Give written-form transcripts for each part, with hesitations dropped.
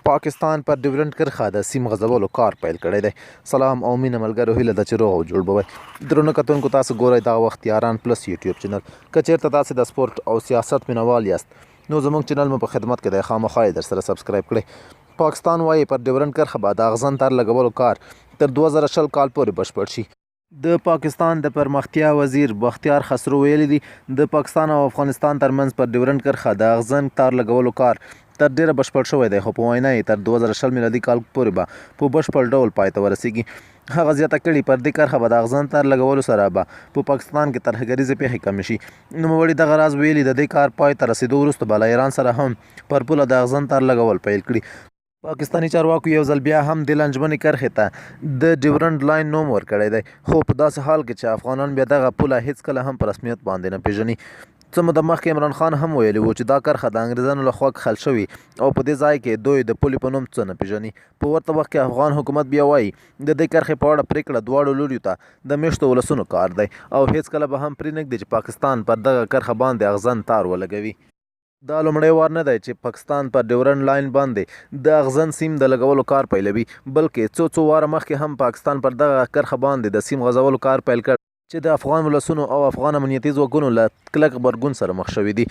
پاکستان پر ډیورنډ کرښه د سیم غځولو کار پیل کړی دی. سلام او مینه ملګرو، هیله ده چې روغ او جوړ به وئ. درنو کتونکو، تاسو ګورئ دا وخت یاران پلس یوټیوب چینل. که چېرته تاسې د سپورټ او سیاست مینوال یاست نو زموږ چینل مو په خدمت کې دی، خامخا یې درسره سبسکرایب کړئ. پاکستان وایي پر ډیورنډ کرښه به د اغزن تار لګولو کار تر 2020 کال پورې بشپړ شي. د پاکستان د پرمختیا وزیر بختیار خسرو ویلي دي د پاکستان او افغانستان ترمنځ پر ډیورنډ کرښه د اغزن تار لګولو کار تر ډیره بشپړ شوی دی، خو په وینا یې تر 2020 میلادي کال پورې به په بشپړ ډول پای ته ورسیږي. هغه زیاته کړي پر دې کرښه به د اغزن تار لګولو سره به په پاکستان کې ترهګریزې پیښې کمې شي. نوموړي دغه راز ویلي د دې کار پای ته رسیدو وروسته به له ایران سره هم پر پوله د اغزن تار لګول پیل کړي. پاکستاني چارواکو یو ځل بیا هم د لنجمنې کرښې ته د ډیورنډ لاین نوم ورکړی دی، خو په داسې حال کې چې افغانان بیا دغه پوله هیڅکله هم په رسمیت باندې نه پیژني. څه موده مخکې عمران خان هم ویلي و چې دا کرښه د انګریزانو لخوا کښل شوې او په دې ځای کې دوی د پولې په نوم څه نه پیژني. په ورته وخت کې افغان حکومت بیا وایي د دې کرښې په اړه پرېکړه دواړو لوریو ته د میشتو ولسونو کار دی او هیڅکله به هم پرېنږدي چې پاکستان پر دغه کرښه باندې اغزن تار ولګوي. دا لومړی وار نه دی چې پاکستان پر ډیورنډ لاین باندې د اغزن سیم د لګولو کار پیلوي، بلکې څو واره مخکې هم پاکستان پر دغه کرښه باندې د سیم غځولو کار پیل کړ چې د افغان ولسونو او افغان امنیتي ځواکونو له کلک غبرګون سره مخ شوي دي.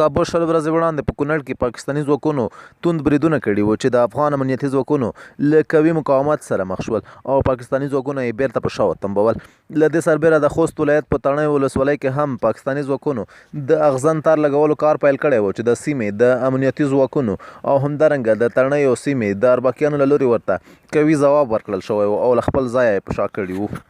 کابو شل ورځې وړاندې په کونړ کې پاکستاني ځواکونو توند بریدونه کړي وو چې د افغان امنیتي ځواکونو له قوي مقاومت سره مخ شول او پاکستاني ځواکونه یې بیرته په شا وتمبول. له دې سربیره د خوست ولایت په تڼیو ولسوالۍ کې هم پاکستاني ځواکونو د اغزن تار لګولو کار پیل کړی و چې د سیمې د امنیتي ځواکونو او همدارنګه د تڼیو سیمې د اربکیانو له لوري ورته قوي ځواب ورکړل شوی و او له خپل ځایه یې په شا کړي وو.